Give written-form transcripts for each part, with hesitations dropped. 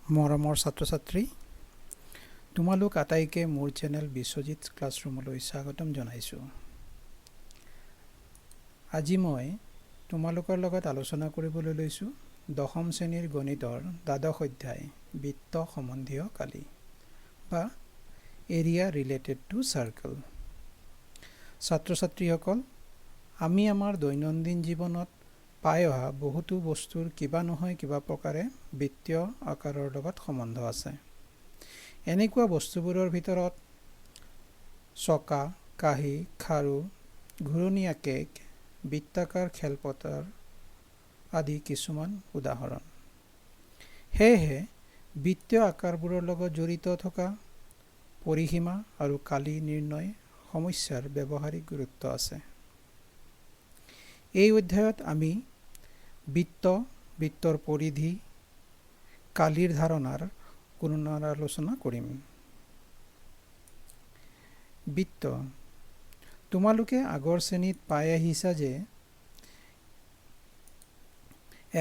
মৰমৰ ছাত্ৰ-ছাত্ৰী, তোমালোক আটাইকে মোৰ চেনেল বিশ্বজিৎ ক্লাছৰুমলৈ স্বাগতম জনাইছোঁ। আজি মই তোমালোকৰ লগত আলোচনা কৰিবলৈ লৈছোঁ দশম শ্ৰেণীৰ গণিতৰ দ্বাদশ অধ্যায় বৃত্ত সম্বন্ধীয় কালি বা এৰিয়া ৰিলেটেড টু চাৰ্কেল। ছাত্ৰ-ছাত্ৰীসকল, আমি আমাৰ দৈনন্দিন জীৱনত পাই অহা বহুতো বস্তুৰ কিবা নহয় কিবা প্ৰকাৰে বৃত্তীয় আকাৰৰ লগত সম্বন্ধ আছে। এনেকুৱা বস্তুবোৰৰ ভিতৰত চকা, কাঁহী, খাৰু, ঘূৰণীয়া কেক, বৃত্তাকাৰ খেলপথাৰ আদি কিছুমান উদাহৰণ। সেয়েহে বৃত্তীয় আকাৰবোৰৰ লগত জড়িত থকা পৰিসীমা আৰু কালি নিৰ্ণয় সমস্যাৰ ব্যৱহাৰিক গুৰুত্ব আছে। এই অধ্যায়ত আমি বৃত্তৰ পৰিধি, কালিৰ ধাৰণাৰ পুনৰালোচনা কৰিম। বৃত্ত, তোমালোকে আগৰ শ্ৰেণীত পাই আহিছা যে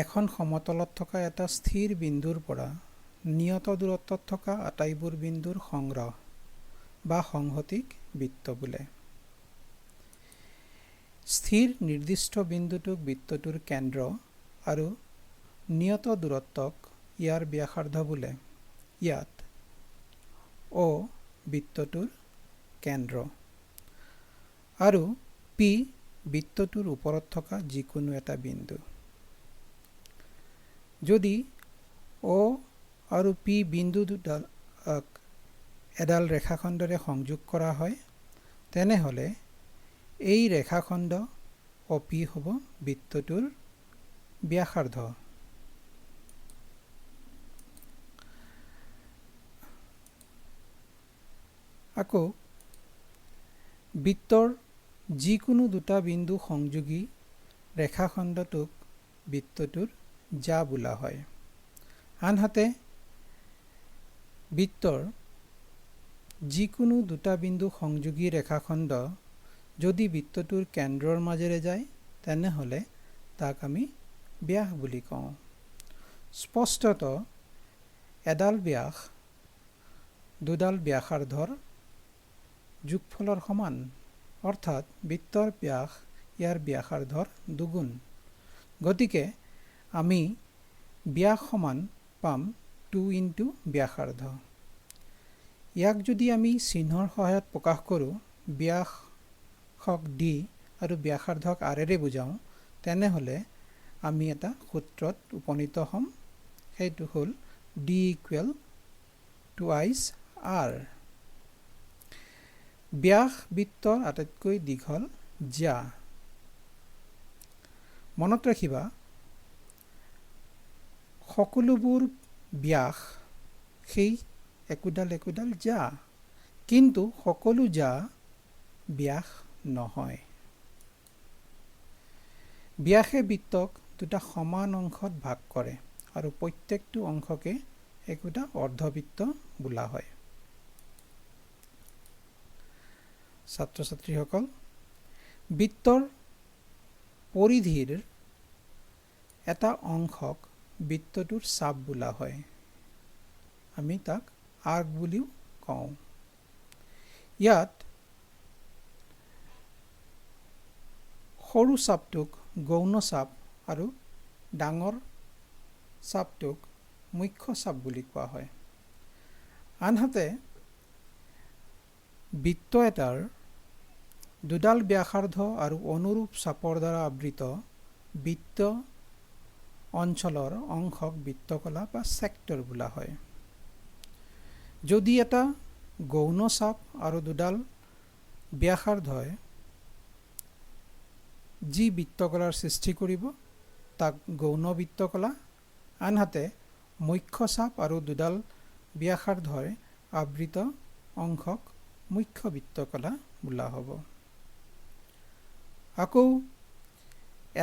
এখন সমতলত থকা এটা স্থিৰ বিন্দুৰ পৰা নিয়ত দূৰত্বত থকা আটাইবোৰ বিন্দুৰ সংগ্ৰহ বা সংহতিক বৃত্ত বোলে। স্থিৰ নিৰ্দিষ্ট বিন্দুটোক বৃত্তটোৰ কেন্দ্ৰ আৰু নিয়ত দূৰত্বক ইয়াৰ ব্যাসাৰ্ধ বোলে। ইয়াত O বৃত্তটোৰ কেন্দ্ৰ আৰু P বৃত্তটোৰ ওপৰত থকা যিকোনো এটা বিন্দু। যদি O আৰু P বিন্দু দুটা এডাল ৰেখাখণ্ডৰে সংযোগ কৰা হয়, তেনেহ'লে এই ৰেখাখণ্ড OP হ'ব বৃত্তটোৰ ব্যাসাৰ্ধ। আকৌ বৃত্তৰ যিকোনো দুটা বিন্দু সংযোগী ৰেখাখণ্ডটোক বৃত্তটোৰ জ্যা বোলা হয়। আনহাতে বৃত্তৰ যিকোনো দুটা বিন্দু সংযোগী ৰেখাখণ্ড যদি বৃত্তটোৰ কেন্দ্ৰৰ মাজেৰে যায়, তেনেহ'লে তাক আমি ব্যাস বুলি কওঁ। স্পষ্টতঃ এডাল ব্যাস দুডাল ব্যাসাৰ্ধৰ যোগফলৰ সমান, অৰ্থাৎ বৃত্তৰ ব্যাস ইয়াৰ ব্যাসাৰ্ধৰ দুগুণ। গতিকে আমি ব্যাস সমান পাম 2 ইনটু ব্যাসাৰ্ধ। ইয়াক যদি আমি চিহ্নৰ সহায়ত প্ৰকাশ কৰোঁ, ব্যাসক D আৰু ব্যাসাৰ্ধক R ৰে বুজাওঁ, তেনেহ'লে আমি এটা সূত্ৰত উপনীত হ'ম। সেইটো হ'ল D = 2 R। ব্যাস বৃত্তৰ আটাইতকৈ দীঘল জ্যা। মনত ৰাখিবা, সকলোবোৰ ব্যাস সেই একোডাল জ্যা, কিন্তু সকলো জ্যা ব্যাস নহয়। ব্যাসে বৃত্তক দুটা সমান অংশত ভাগ কৰে আৰু প্ৰত্যেকটো অংশকে একোটা অৰ্ধবৃত্ত বোলা হয়। ছাত্ৰ-ছাত্ৰীসকল, বৃত্তৰ পৰিধিৰ এটা অংশক বৃত্তটোৰ চাপ বোলা হয়। আমি তাক আৰ্ক বুলিও কওঁ। ইয়াত সৰু চাপটোক গৌণ চাপ আৰু ডাঙৰ চাপটোক মুখ্য চাপ বুলি কোৱা হয়। আনহাতে বৃত্ত এটাৰ দুডাল ব্যাসাৰ্ধ আৰু অনুৰূপ চাপৰ দ্বাৰা আবৃত বৃত্ত অঞ্চলৰ অংশক বৃত্তকলা বা চেক্টৰ বোলা হয়। যদি এটা গৌণ চাপ আৰু দুডাল ব্যাসাৰ্ধই যি বৃত্তকলাৰ সৃষ্টি কৰিব, তাক গৌণ বৃত্তকলা। আনহাতে মুখ্য চাপ আৰু দুডাল ব্যাসাৰ্ধই আবৃত অংশক মুখ্য বৃত্তকলা বোলা হ'ব। আকৌ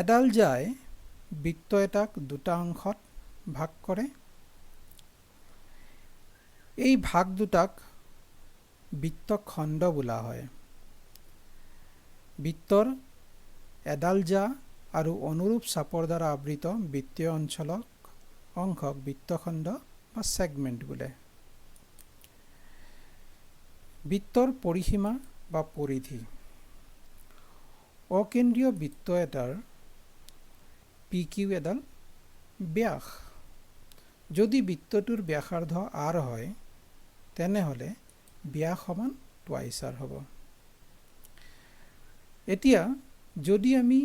এডাল জ্যাই বৃত্ত এটাক দুটা অংশত ভাগ কৰে। এই ভাগ দুটাক বৃত্তখণ্ড বোলা হয়। বৃত্তৰ এডাল জ্যা আৰু অনুৰূপ চাপৰ দ্বাৰা আবৃত বৃত্তীয় অঞ্চলক অংশক বৃত্তখণ্ড বা সেগমেন্ট বোলে। বৃত্তৰ পৰিসীমা বা পৰিধি। অকেন্দ্ৰীয় বৃত্ত এটাৰ PQ এডাল ব্যাস। যদি বৃত্তটোৰ ব্যাসাৰ্ধ r হয় তেনেহলে ব্যাস সমান টুৱাইচ r হ'ব। এতিয়া যদি আমি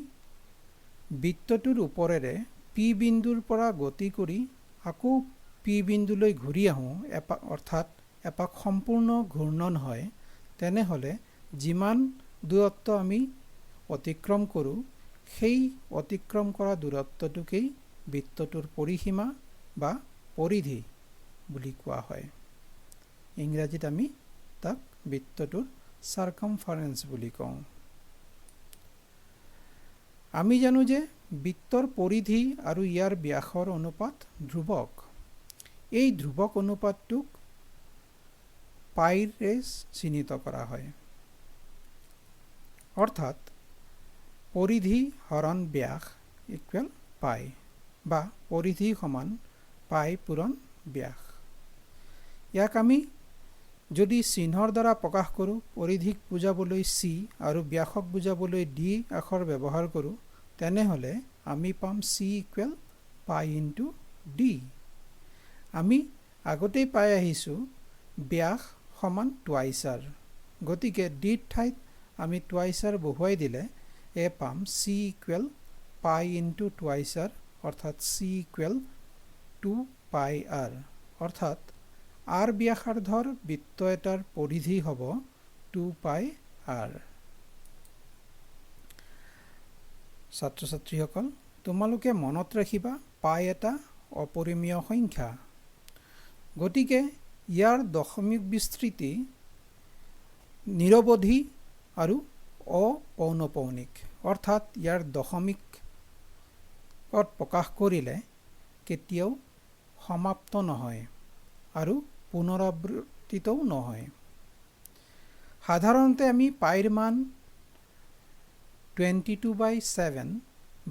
বৃত্তটোৰ ওপৰেৰে P বিন্দুৰ পৰা গতি কৰি আকৌ P বিন্দুলৈ ঘূৰি আহোঁ, অৰ্থাৎ এপাক সম্পূৰ্ণ ঘূৰ্ণন হয়, তেনেহলে যিমান দূৰত্ব আমি অতিক্ৰম কৰোঁ সেই অতিক্ৰম কৰা দূৰত্বটোকেই বৃত্তটোৰ পৰিসীমা বা পৰিধি বুলি কোৱা হয়। ইংৰাজীত আমি তাক বৃত্তটোৰ সাৰ্কামফাৰেন্স বুলি কওঁ। আমি জানো যে বৃত্তৰ পৰিধি আৰু ইয়াৰ ব্যাসৰ অনুপাত ধ্ৰুৱক। এই ধ্ৰুৱক অনুপাতটোক পাইৰে চিহ্নিত কৰা হয়। অৰ্থাৎ পৰিধি হৰণ ব্যাস ইকুৱেল পাই বা পৰিধি সমান পাই পূৰণ ব্যাস। ইয়াক আমি যদি চিহ্নৰ দ্বাৰা প্ৰকাশ কৰোঁ, পৰিধিক বুজাবলৈ C আৰু ব্যাসক বুজাবলৈ D আখৰ ব্যৱহাৰ কৰোঁ, তেনেহলে আমি পাম C ইকুৱেল পাই ইনটু D। আমি আগতেই পাই আহিছোঁ ব্যাস সমান টুৱাইচ r, গতিকে D ঠাইত আমি টুৱাইচ r বহুৱাই দিলে পাম C ইকুৱেল পাই ইনটু টুৱাইচ r, অৰ্থাৎ C ইকুৱেল 2 পাই r, অৰ্থাৎ r ব্যাসাৰ্ধৰ বৃত্ত এটাৰ পৰিধি হ'ব 2 পাই r। ছাত্ৰ ছাত্ৰীসকল, তোমালোকে মনত ৰাখিবা পাই এটা অপৰিমেয় সংখ্যা, গতিকে ইয়াৰ দশমিক বিস্তৃতি নিৰৱধি আৰু অপৌনঃপুনিক, অৰ্থাৎ ইয়াৰ দশমিকত প্ৰকাশ কৰিলে কেতিয়াও সমাপ্ত নহয় আৰু পুনৰাবৃত্তিতও নহয়। সাধাৰণতে আমি পাইৰ মান 22/7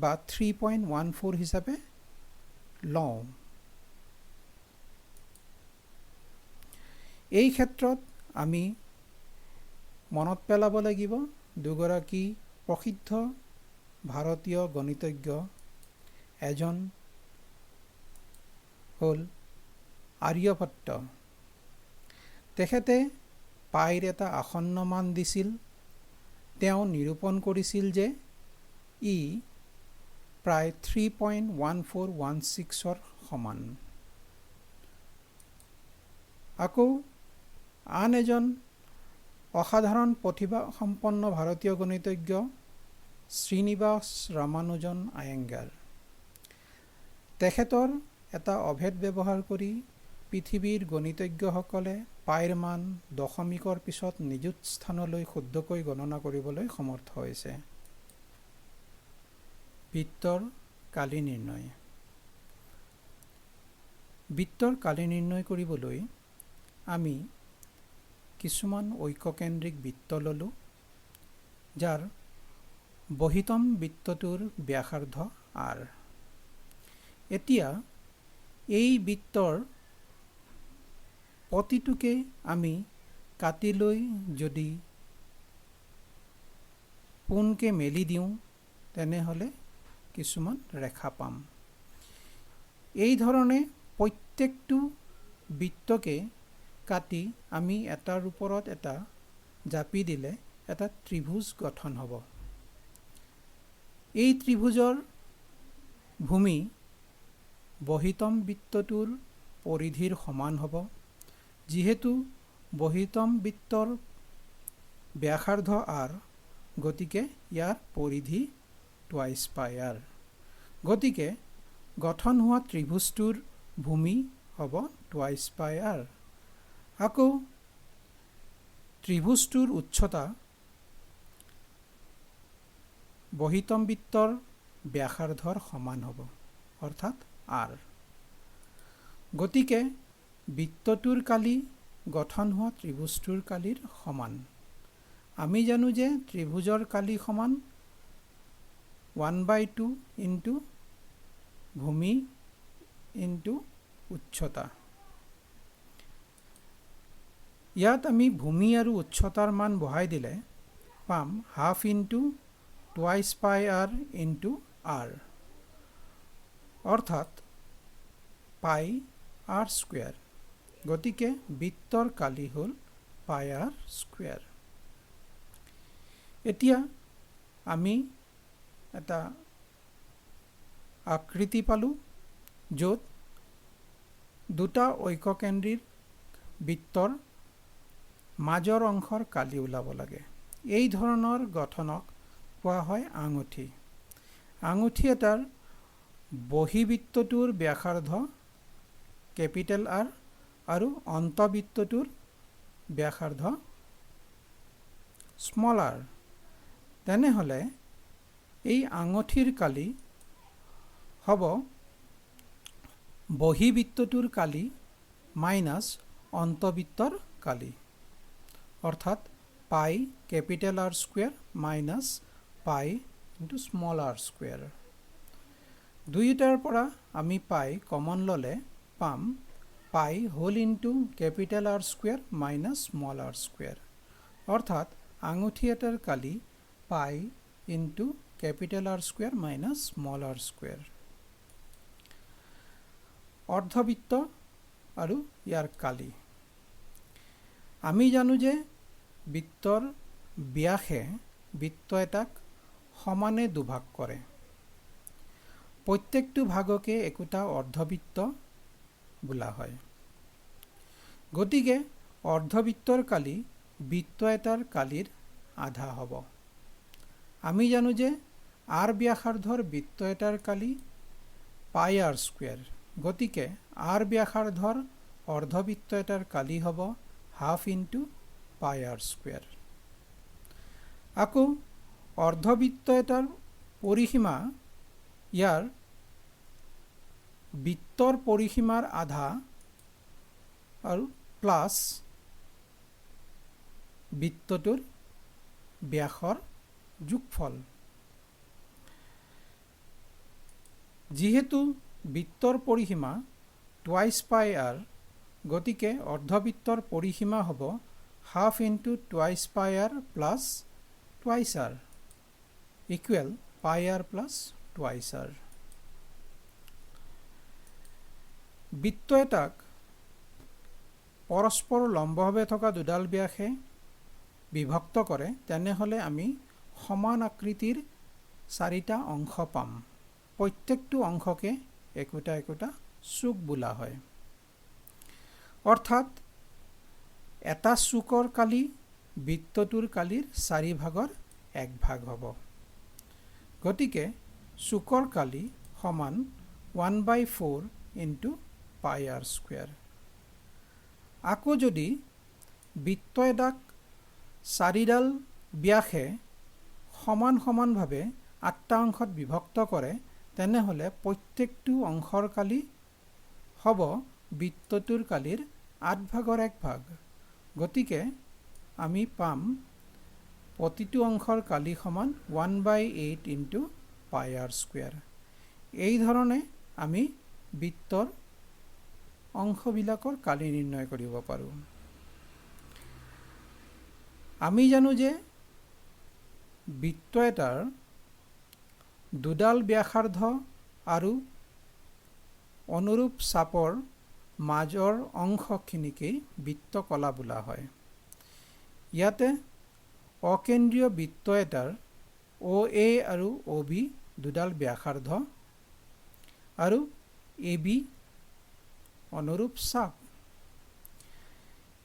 বা 3.14 হিচাপে লওঁ। এই ক্ষেত্ৰত আমি মনত পেলাব লাগিব দুগৰাকী প্ৰসিদ্ধ ভাৰতীয় গণিতজ্ঞ, এজন হ'ল আৰ্যভট্ট। তেখেতে পাইৰ এটা আসন্ন মান দিছিল। তেওঁ নিৰূপণ কৰিছিল যে ই প্ৰায় 3.1416 সমান। আকৌ আন এজন অসাধাৰণ প্ৰতিভা সম্পন্ন ভাৰতীয় গণিতজ্ঞ শ্ৰীনিবাস ৰামানুজন আয়েংগাৰ। তেখেতৰ এটা অভেদ ব্যৱহাৰ কৰি পৃথিৱীৰ গণিতজ্ঞসকলে পাইৰ মান দশমিকৰ পিছত নিযুত স্থানলৈ শুদ্ধকৈ গণনা কৰিবলৈ সমৰ্থ হৈছে। বৃত্তৰ কালি নিৰ্ণয়। বৃত্তৰ কালি নিৰ্ণয় কৰিবলৈ আমি কিছুমান ঐক্যকেন্দ্ৰিক বৃত্ত ল'লোঁ, যাৰ বহিতম বৃত্তটোৰ ব্যাসাৰ্ধ r। এতিয়া এই বৃত্তৰ প্ৰতিটোকে আমি কাটি লৈ যদি পোনকে মেলি দিওঁ তেনেহলে কিছুমান ৰেখা পাম। এই ধৰণে প্ৰত্যেকটো বৃত্তকে কাটি আমি এটাৰ ওপৰত এটা জাপি দিলে এটা ত্ৰিভুজ গঠন হ'ব। এই ত্ৰিভুজৰ ভূমি বহিতম বৃত্তটোৰ পৰিধিৰ সমান হ'ব। যিহেতু বহিতম বৃত্তৰ ব্যাসাৰ্ধ r, গতিকে ইয়াৰ পৰিধি টুৱাইচ পাই r। গতিকে গঠন হোৱা ত্ৰিভুজটোৰ ভূমি হ'ব টুৱাইচ পাই r। আকৌ ত্ৰিভুজটোৰ উচ্চতা বহিতম বৃত্তৰ ব্যাসাৰ্ধৰ সমান হ'ব, অৰ্থাৎ r। গতিকে বৃত্তটোৰ কালি গঠন হোৱা ত্ৰিভুজটোৰ কালিৰ সমান। আমি জানো যে ত্ৰিভুজৰ কালি সমান 1/2 ইনটু ভূমি ইনটু উচ্চতা। ইয়াত আমি ভূমি আৰু উচ্চতাৰ মান বহাই দিলে পাম হাফ ইনটু টুৱাইচ পাই আৰ ইনটু আৰ, অৰ্থাৎ পাই আৰ স্কুৱেৰ। গতিকে বৃত্তৰ কালি হ'ল পাই আৰ স্কুৱেৰ। এতিয়া আমি এটা আকৃতি পালোঁ য'ত দুটা ঐককেন্দ্ৰিক বৃত্তৰ মাজৰ অংশৰ কালি ওলাব লাগে। এই ধৰণৰ গঠনক কোৱা হয় আঙুঠি। আঙুঠি এটাৰ বহিবৃত্তটোৰ ব্যাসাৰ্ধ কেপিটেল আৰ আৰু অন্তবৃত্তটোৰ ব্যাসাৰ্ধ স্মল আৰ। তেনেহ'লে এই আঙুঠিৰ কালি হ'ব বহিবৃত্তটোৰ কালি মাইনাছ অন্তবৃত্তৰ কালি, অৰ্থাৎ pi capital R square minus pi into small r square. দুয়োটাৰ পৰা আমি পাই কমন ল'লে পাম pi whole into capital R square minus small r square, অৰ্থাৎ আঙুঠি এটাৰ কালি pi into capital R square minus small r square. অৰ্ধবৃত্ত আৰু ইয়াৰ কালি। আমি জানো যে বৃত্তৰ ব্যাসে বৃত্ত এটাক সমানে দুভাগ কৰে। প্ৰত্যেকটো ভাগকে একোটা অৰ্ধবৃত্ত বোলা হয়। গতিকে অৰ্ধবৃত্তৰ কালি বৃত্ত এটাৰ কালিৰ আধা হ'ব। আমি জানো যে আৰ ব্যাসাৰ্ধৰ বৃত্ত এটাৰ কালি পাই আৰ স্কুৱেৰ। গতিকে আৰ ব্যাসাৰ্ধৰ অৰ্ধবৃত্ত এটাৰ কালি হ'ব হাফ ইনটু পাই আৰ স্কুৱেৰ। আকৌ অৰ্ধবৃত্ত এটাৰ পৰিসীমা ইয়াৰ বৃত্তৰ পৰিসীমাৰ আধা আৰু প্লাছ বৃত্তটোৰ ব্যাসৰ যোগফল। যিহেতু বৃত্তৰ পৰিসীমা টুৱাইচ পাই আৰ, গতিকে অৰ্ধবৃত্তৰ পৰিসীমা হ'ব হাফ ইনটু টুৱাইচ পাই R plus twice R equal পাই আৰ প্লাছ টুৱাইচ আৰ। বৃত্ত এটাক পৰস্পৰ লম্বভাৱে থকা দুডাল ব্যাসে বিভক্ত কৰে, তেনেহ'লে আমি সমান আকৃতিৰ চাৰিটা অংশ পাম। প্ৰত্যেকটো অংশকে একোটা একোটা চুক বোলা হয়। অৰ্থাৎ এটা চুকৰ কালি বৃত্তটোৰ কালিৰ 4 ভাগৰ 1 ভাগ হ'ব। গতিকে চুকৰ কালি সমান 1/4 ইনটু পাই আৰ স্কুৱেৰ। আকৌ যদি বৃত্ত এটাক 4ডাল ব্যাসে সমান সমানভাৱে 8টা অংশত বিভক্ত কৰে, তেনেহ'লে প্ৰত্যেকটো অংশৰ কালি হ'ব বৃত্তটোৰ কালিৰ 8 ভাগৰ 1 ভাগ। গতিকে আমি পাম প্ৰতিটো অংশৰ কালি সমান 1/8 ইনটু পাই আৰ স্কুৱেৰ। এই ধৰণে আমি বৃত্তৰ অংশবিলাকৰ কালি নিৰ্ণয় কৰিব পাৰোঁ। আমি জানো যে বৃত্ত এটাৰ দুডাল ব্যাসাৰ্ধ আৰু অনুৰূপ চাপৰ মাজৰ অংশখিনিকেই বৃত্তকলা বোলা হয়। ইয়াতে অকেন্দ্ৰীয় বৃত্ত এটাৰ OA আৰু OB দুডাল ব্যাসাৰ্ধ আৰু AB অনুৰূপ চাপ।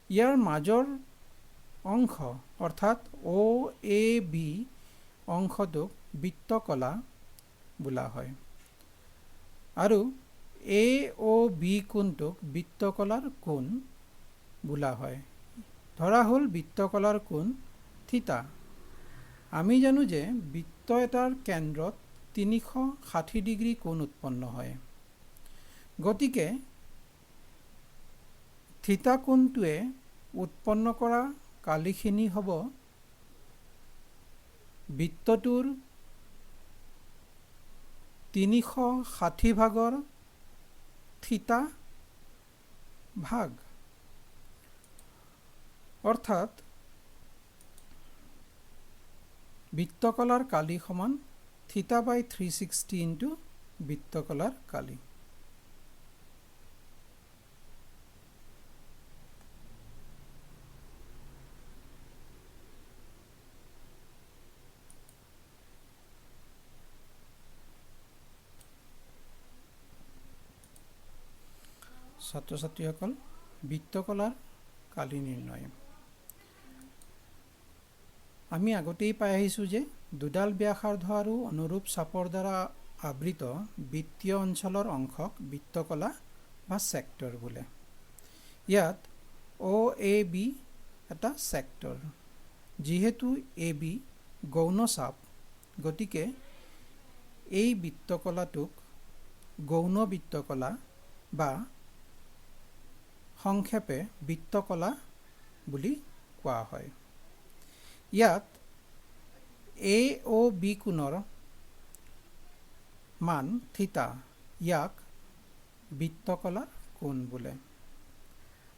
ইয়াৰ মাজৰ অংশ অৰ্থাৎ OAB অংশটোক বৃত্তকলা বোলা হয় আৰু AOB কোণটোক বৃত্তকলাৰ কোণ বোলা হয়। ধৰা হ'ল বৃত্তকলাৰ কোণ থিতা। আমি জানো যে বৃত্ত এটাৰ কেন্দ্ৰত 360 ডিগ্ৰী কোণ উৎপন্ন হয়। গতিকে থিতা কোণটোৱে উৎপন্ন কৰা কালিখিনি হ'ব বৃত্তটোৰ 360 ভাগৰ থিতা ভাগ। অৰ্থাৎ বৃত্তকলাৰ কালি সমান θ/360 ইনটু বৃত্তকলাৰ কালি। ছাত্ৰ ছাত্ৰীসকল, বৃত্তকলাৰ কালি নিৰ্ণয় আমি আগতেই পাই আহিছোঁ যে দুডাল ব্যাসাৰ্ধ আৰু অনুৰূপ চাপৰ দ্বাৰা আবৃত বৃত্তীয় অঞ্চলৰ অংশক বৃত্তকলা বা সেক্টৰ বোলে। ইয়াত OAB এটা সেক্টৰ। যিহেতু AB গৌণ চাপ, গতিকে এই বৃত্তকলাটোক গৌণ বৃত্তকলা বা সংক্ষেপে বৃত্তকলা বুলি কোৱা হয়। ইয়াত AOB কোণৰ মান থিতা, ইয়াক বৃত্তকলাৰ কোণ বোলে।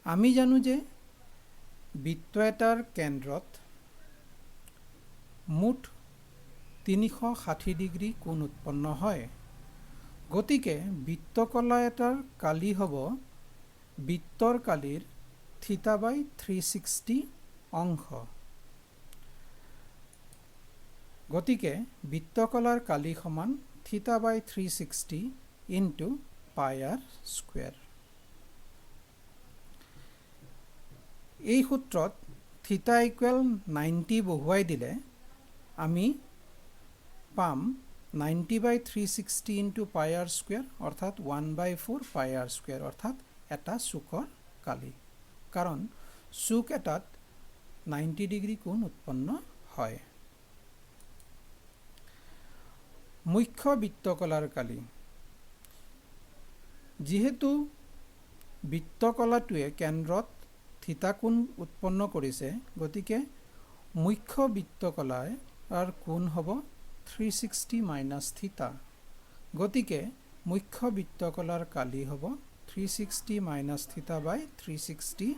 আমি জানো যে বৃত্ত এটাৰ কেন্দ্ৰত মুঠ 360 ডিগ্ৰী কোণ উৎপন্ন হয়। গতিকে বৃত্তকলা এটাৰ কালি হ'ব বৃত্তৰ কালিৰ θ/360 অংশ। গতিকে বৃত্তকলাৰ কালি সমান θ/360 ইনটু πr স্কুৱেৰ। এই সূত্ৰত θ = 90 বহুৱাই দিলে আমি পাম 90/360 ইনটু πr স্কুৱেৰ অৰ্থাৎ 1/4 πr স্কুৱেৰ অৰ্থাৎ এটা চুকৰ কালি, কাৰণ চুক এটাত 90 ডিগ্ৰী কোণ উৎপন্ন হয়। মুখ্য বৃত্তকলাৰ কালি। যিহেতু বৃত্তকলাটোৱে কেন্দ্ৰত থিতা কোণ উৎপন্ন কৰিছে, গতিকে মুখ্য বৃত্তকলাৰ কোণ হ'ব 360 - থিতা। গতিকে মুখ্য বৃত্তকলাৰ কালি হ'ব 360 - θ/360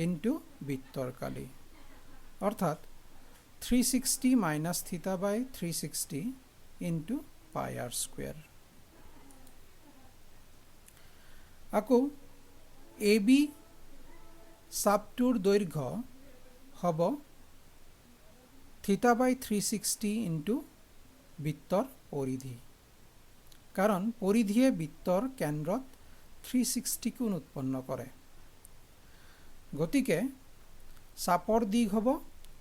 ইনটু বৃত্তৰ কালি, অৰ্থাৎ 360 - θ/360 ইনটু πr স্কুৱেৰ। আকৌ AB চাপটোৰ দৈৰ্ঘ্য হ'ব θ/360 ইনটু বৃত্তৰ পৰিধি, কাৰণ পৰিধিয়ে বৃত্তৰ কেন্দ্ৰত 360 কোণ উৎপন্ন কৰে। গতিকে চাপৰ দিশ হ'ব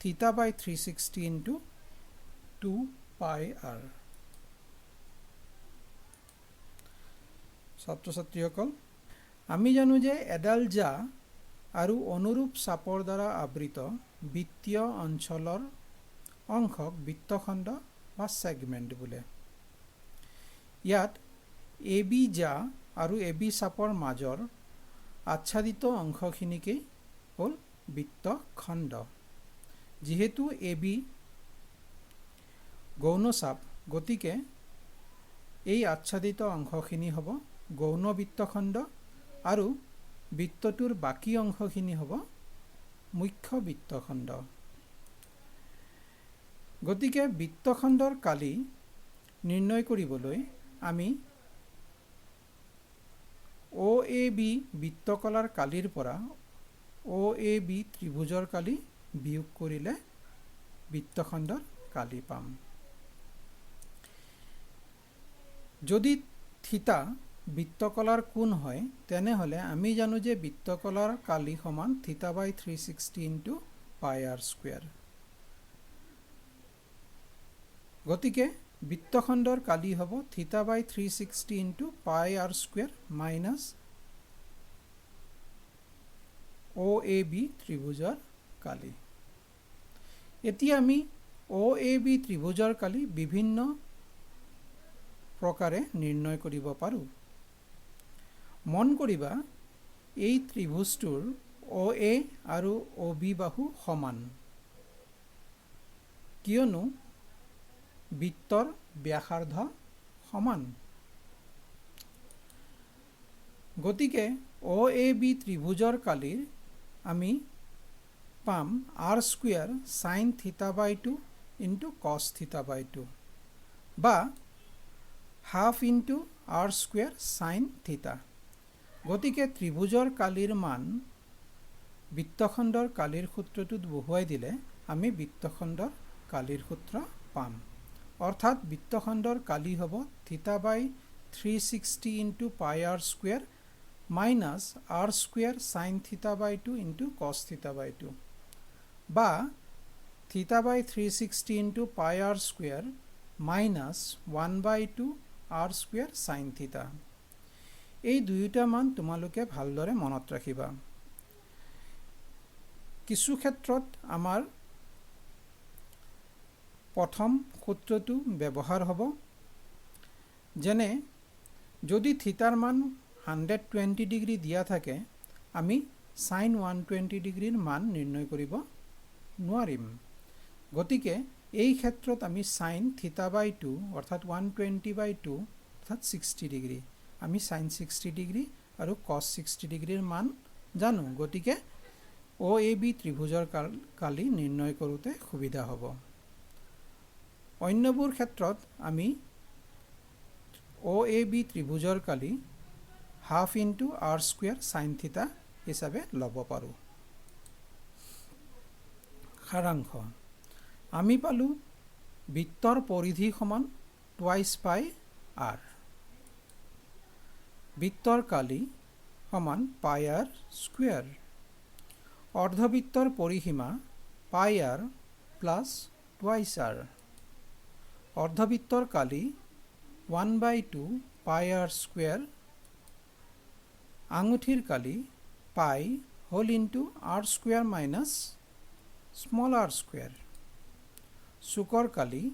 θ/360 ইনটু 2πr। ছাত্ৰ ছাত্ৰীসকল, আমি জানো যে এডাল জা আৰু অনুৰূপ চাপৰ দ্বাৰা আবৃত বৃত্তীয় অঞ্চলৰ অংশক বৃত্তখণ্ড বা ছেগমেণ্ট বোলে। ইয়াত AB জা আৰু AB চাপৰ মাজৰ আচ্ছাদিত অংশখিনিকেই হ'ল বৃত্তখণ্ড। যিহেতু AB গৌণ চাপ, গতিকে এই আচ্ছাদিত অংশখিনি হ'ব গৌণ বৃত্তখণ্ড আৰু বৃত্তটোৰ বাকী অংশখিনি হ'ব মুখ্য বৃত্তখণ্ড। গতিকে বৃত্তখণ্ডৰ কালি নিৰ্ণয় কৰিবলৈ আমি OAB বৃত্তকলাৰ কালিৰ পৰা OAB ত্ৰিভুজৰ কালি বিয়োগ কৰিলে বৃত্তখণ্ডৰ কালি পাম। যদি থিতা বৃত্তকলাৰ কোণ হয়, তেনেহ'লে আমি জানো যে বৃত্তকলাৰ কালি সমান θ/360 ইনটু πr স্কুৱেৰ। গতিকে বৃত্তখণ্ডৰ কালি হ'ব θ/360 into πr square minus OAB ত্ৰিভুজৰ কালি। এতিয়া আমি OAB ত্ৰিভুজৰ কালি বিভিন্ন প্ৰকাৰে নিৰ্ণয় কৰিব পাৰোঁ। মন কৰিবা, এই ত্ৰিভুজটোৰ OA আৰু OB বাহু সমান, কিয়নো বৃত্তৰ ব্যাসাৰ্ধ সমান। গতিকে OAB ত্ৰিভুজৰ কালিৰ আমি পাম r স্কোয়াৰ sin থিটা বাই 2 ইনটু cos থিটা বাই 2 বা half into r square sin থিটা। গতিকে ত্ৰিভুজৰ কালিৰ মান বৃত্তখণ্ডৰ কালিৰ সূত্ৰটোত বহুৱাই দিলে আমি বৃত্তখণ্ডৰ কালিৰ সূত্ৰ পাম। অৰ্থাৎ বৃত্তখণ্ডৰ কালি হ'ব থিটা by 360 into pi r square minus r square sin থিটা বাই 2 ইনটু cos থিটা বাই 2 বা থিটা by 360 into pi r square minus 1/2 r square sin থিটা। এই দুয়োটা মান তোমালোকে ভালদৰে মনত ৰাখিবা। কিছু ক্ষেত্ৰত আমাৰ প্ৰথম সূত্ৰটো ব্যৱহাৰ হ'ব, যেনে যদি থিটাৰ মান 120 ডিগ্ৰী দিয়া থাকে আমি sin 120 ডিগ্ৰীৰ মান নিৰ্ণয় কৰিব নোৱাৰিম। গতিকে এই ক্ষেত্ৰত আমি sin থিটা বাই 2 অৰ্থাৎ 120/2 অৰ্থাৎ 60 ডিগ্ৰী, আমি sin 60 ডিগ্ৰী আৰু cos 60 ডিগ্ৰীৰ মান জানো। গতিকে OAB ত্ৰিভুজৰ কালি নিৰ্ণয় কৰোঁতে সুবিধা হ'ব। অন্যবোৰ ক্ষেত্ৰত আমি OAB ত্ৰিভুজৰ কালি half into r square sin theta হিচাপে ল'ব পাৰোঁ। সাৰাংশ: আমি পালোঁ বৃত্তৰ পৰিধি সমান টুৱাইচ পাই r, বৃত্তৰ কালি সমান পাই r স্কোয়াৰ, অৰ্ধবৃত্তৰ পৰিসীমা pi r plus twice r, অৰ্ধবৃত্তৰ কালি 1/2 পাই r স্কোয়াৰ, আঙুঠিৰ কালি pi whole into r square minus small r square, চুকৰ কালি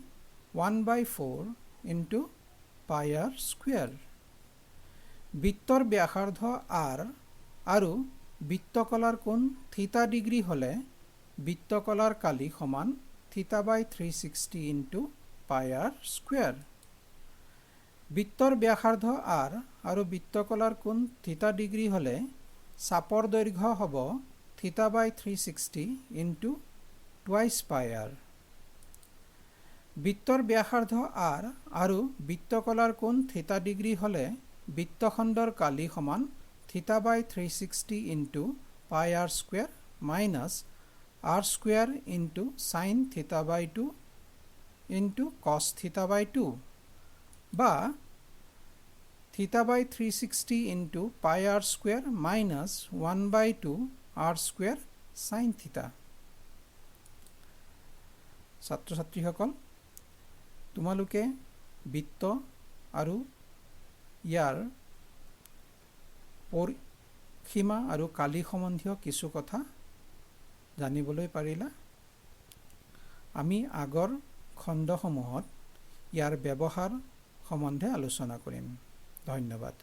1/4 ইনটু পাই r স্কোয়াৰ। বৃত্তৰ ব্যাসাৰ্ধ r আৰু বৃত্তকলাৰ কোণ থিটা ডিগ্ৰী হ'লে বৃত্তকলাৰ কালি সমান theta by 360 into pi r square. বৃত্তৰ ব্যাসাৰ্ধ r আৰু বৃত্তকলাৰ কোণ থিটা ডিগ্ৰী হ'লে চাপৰ দৈৰ্ঘ্য হ'ব থিটা বাই 360 ইনটু টুৱাইচ পাই r। বৃত্তৰ ব্যাসাৰ্ধ r আৰু বৃত্তকলাৰ কোণ থিটা ডিগ্ৰী হ'লে বৃত্তখণ্ডৰ কালি সমান theta by 360 into pi r square minus r square into sin থিটা বাই 2 ইনটু cos থিটা বাই 2 বা থিটা by 360 into pi r square minus 1/2 r square sin থিটা। ছাত্ৰ ছাত্ৰীসকল, তোমালোকে বৃত্ত আৰু ইয়াৰ পৰিসীমা আৰু কালি সম্বন্ধীয় কিছু কথা জানিবলৈ পাৰিলা। আমি আগৰ খণ্ডসমূহত ইয়াৰ ব্যৱহাৰ সম্বন্ধে আলোচনা কৰিম। ধন্যবাদ।